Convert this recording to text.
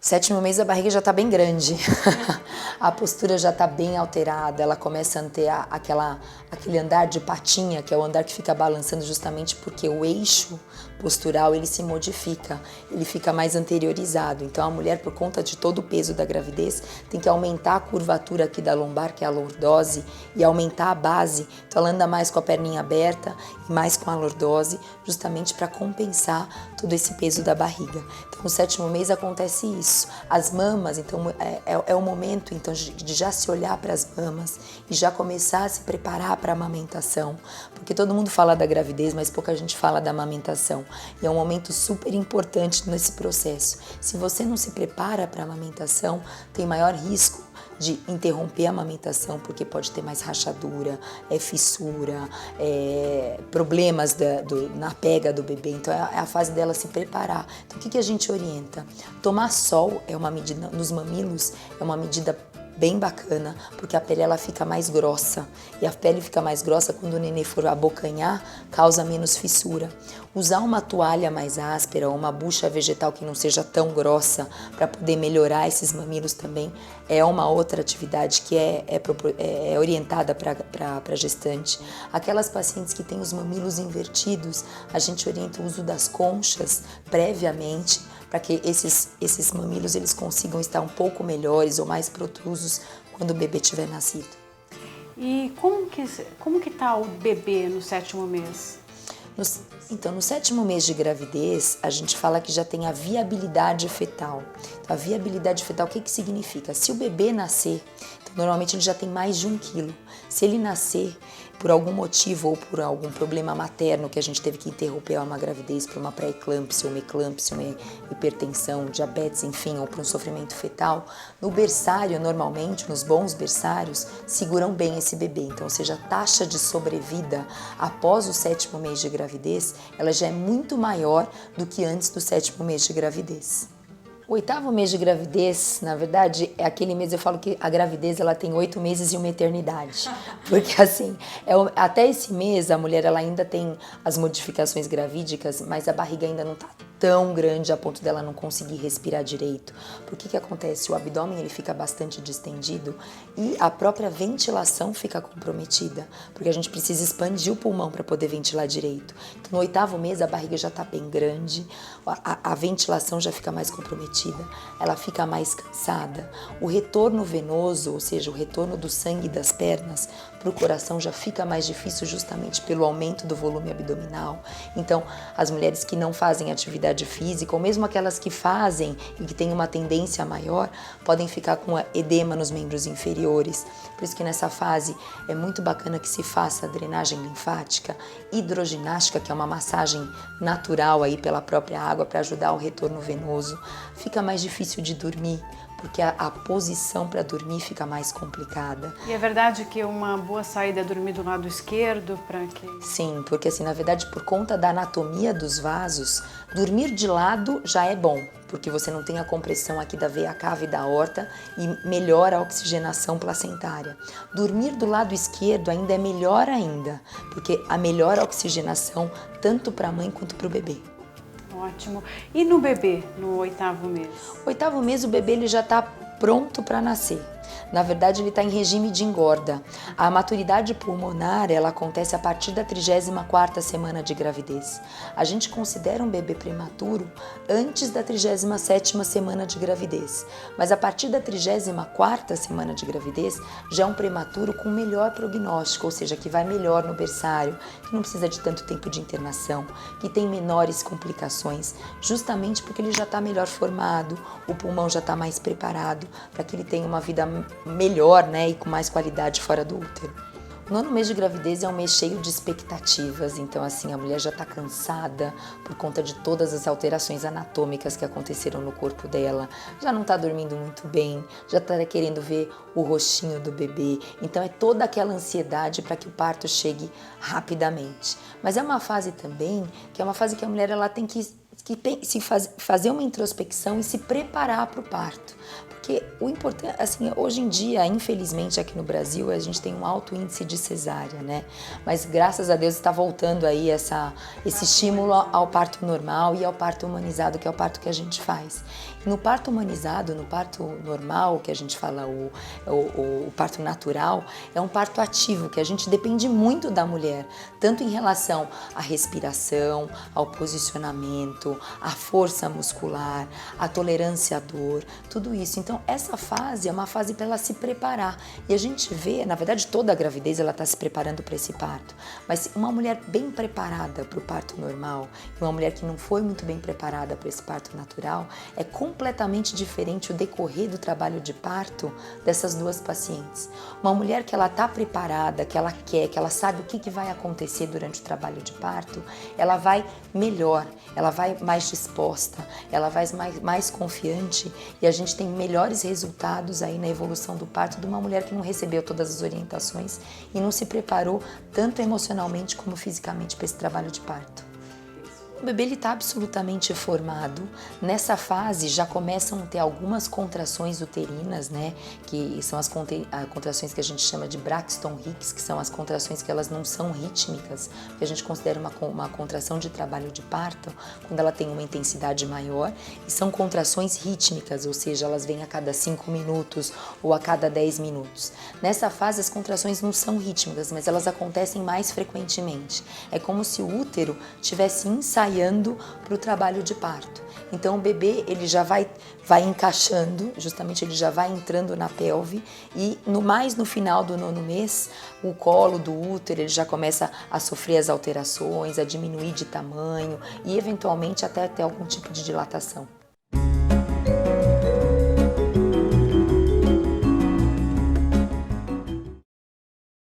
7º mês a barriga já está bem grande, a postura já está bem alterada, ela começa a ter aquele andar de patinha, que é o andar que fica balançando justamente porque o eixo postural ele se modifica, ele fica mais anteriorizado. Então a mulher, por conta de todo o peso da gravidez, tem que aumentar a curvatura aqui da lombar, que é a lordose, e aumentar a base. Então ela anda mais com a perninha aberta e mais com a lordose, justamente para compensar todo esse peso da barriga. Então no 7º mês acontece isso. As mamas, então é o momento então de já se olhar para as mamas e já começar a se preparar para a amamentação, porque todo mundo fala da gravidez, mas pouca gente fala da amamentação, e é um momento super importante nesse processo. Se você não se prepara para a amamentação, tem maior risco de interromper a amamentação, porque pode ter mais rachadura, fissura, problemas na pega do bebê. Então é a fase dela se preparar. Então o que a gente orienta? Tomar sol é uma medida, nos mamilos, é uma medida bem bacana, porque a pele ela fica mais grossa, e a pele fica mais grossa quando o nenê for abocanhar, causa menos fissura. Usar uma toalha mais áspera ou uma bucha vegetal que não seja tão grossa para poder melhorar esses mamilos também é uma outra atividade que é orientada para gestante. Aquelas pacientes que têm os mamilos invertidos, a gente orienta o uso das conchas previamente, para que esses mamilos eles consigam estar um pouco melhores ou mais protrusos quando o bebê tiver nascido. E como que tá o bebê no 7º mês? Então, no 7º mês de gravidez, a gente fala que já tem a viabilidade fetal. Então, a viabilidade fetal, o que significa? Se o bebê nascer, então, normalmente ele já tem mais de 1 quilo. Se ele nascer por algum motivo ou por algum problema materno que a gente teve que interromper uma gravidez por uma pré-eclâmpsia, uma eclâmpsia, uma hipertensão, diabetes, enfim, ou por um sofrimento fetal, no berçário, normalmente, nos bons berçários, seguram bem esse bebê. Então, ou seja, a taxa de sobrevida após o 7º mês de gravidez, ela já é muito maior do que antes do 7º mês de gravidez. O 8º mês de gravidez, na verdade, é aquele mês, eu falo que a gravidez ela tem 8 meses e uma eternidade. Porque assim, até esse mês a mulher ela ainda tem as modificações gravídicas, mas a barriga ainda não está tão grande a ponto dela não conseguir respirar direito. Por que acontece? O abdômen ele fica bastante distendido e a própria ventilação fica comprometida, porque a gente precisa expandir o pulmão para poder ventilar direito. Então, no 8º mês a barriga já está bem grande, a ventilação já fica mais comprometida, ela fica mais cansada, o retorno venoso, ou seja, o retorno do sangue das pernas para o coração já fica mais difícil justamente pelo aumento do volume abdominal. Então, as mulheres que não fazem atividade física, ou mesmo aquelas que fazem e que têm uma tendência maior, podem ficar com edema nos membros inferiores. Por isso que nessa fase é muito bacana que se faça a drenagem linfática, hidroginástica, que é uma massagem natural aí pela própria água para ajudar o retorno venoso. Fica mais difícil de dormir, porque a posição para dormir fica mais complicada. E é verdade que uma boa saída é dormir do lado esquerdo para que... Sim, porque assim, na verdade, por conta da anatomia dos vasos, dormir de lado já é bom, porque você não tem a compressão aqui da veia cava e da aorta e melhora a oxigenação placentária. Dormir do lado esquerdo ainda é melhor ainda, porque melhora a oxigenação tanto para a mãe quanto para o bebê. Ótimo. E no bebê, no 8º mês? 8º mês o bebê ele já está pronto para nascer. Na verdade, ele está em regime de engorda. A maturidade pulmonar ela acontece a partir da 34ª semana de gravidez. A gente considera um bebê prematuro antes da 37ª semana de gravidez. Mas a partir da 34ª semana de gravidez, já é um prematuro com melhor prognóstico, ou seja, que vai melhor no berçário, que não precisa de tanto tempo de internação, que tem menores complicações, justamente porque ele já está melhor formado, o pulmão já está mais preparado para que ele tenha uma vida melhor, né, e com mais qualidade fora do útero. O 9º mês de gravidez é um mês cheio de expectativas, então assim, a mulher já está cansada por conta de todas as alterações anatômicas que aconteceram no corpo dela, já não está dormindo muito bem, já está querendo ver o rostinho do bebê, então é toda aquela ansiedade para que o parto chegue rapidamente. Mas é uma fase também, que é uma fase que a mulher ela tem que fazer uma introspecção e se preparar para o parto. Porque o importante, assim, hoje em dia, infelizmente aqui no Brasil, a gente tem um alto índice de cesárea, né? Mas graças a Deus está voltando aí esse estímulo ao parto normal e ao parto humanizado, que é o parto que a gente faz. E no parto humanizado, no parto normal, que a gente fala o parto natural, é um parto ativo, que a gente depende muito da mulher, tanto em relação à respiração, ao posicionamento, à força muscular, à tolerância à dor, tudo isso. Então, essa fase é uma fase para ela se preparar. E a gente vê, na verdade, toda a gravidez ela está se preparando para esse parto. Mas uma mulher bem preparada para o parto normal e uma mulher que não foi muito bem preparada para esse parto natural, é completamente diferente o decorrer do trabalho de parto dessas duas pacientes. Uma mulher que ela está preparada, que ela quer, que ela sabe o que vai acontecer durante o trabalho de parto, ela vai melhor, ela vai mais disposta, ela vai mais confiante e a gente tem melhores resultados aí na evolução do parto de uma mulher que não recebeu todas as orientações e não se preparou tanto emocionalmente como fisicamente para esse trabalho de parto. O bebê está absolutamente formado. Nessa fase já começam a ter algumas contrações uterinas, né? Que são as contrações que a gente chama de Braxton Hicks, que são as contrações que elas não são rítmicas, que a gente considera uma contração de trabalho de parto, quando ela tem uma intensidade maior, e são contrações rítmicas, ou seja, elas vêm a cada 5 minutos ou a cada 10 minutos. Nessa fase as contrações não são rítmicas, mas elas acontecem mais frequentemente. É como se o útero tivesse ensaiando para o trabalho de parto. Então o bebê ele já vai encaixando, justamente ele já vai entrando na pelve e no final do 9º mês, o colo do útero ele já começa a sofrer as alterações, a diminuir de tamanho e eventualmente até ter algum tipo de dilatação.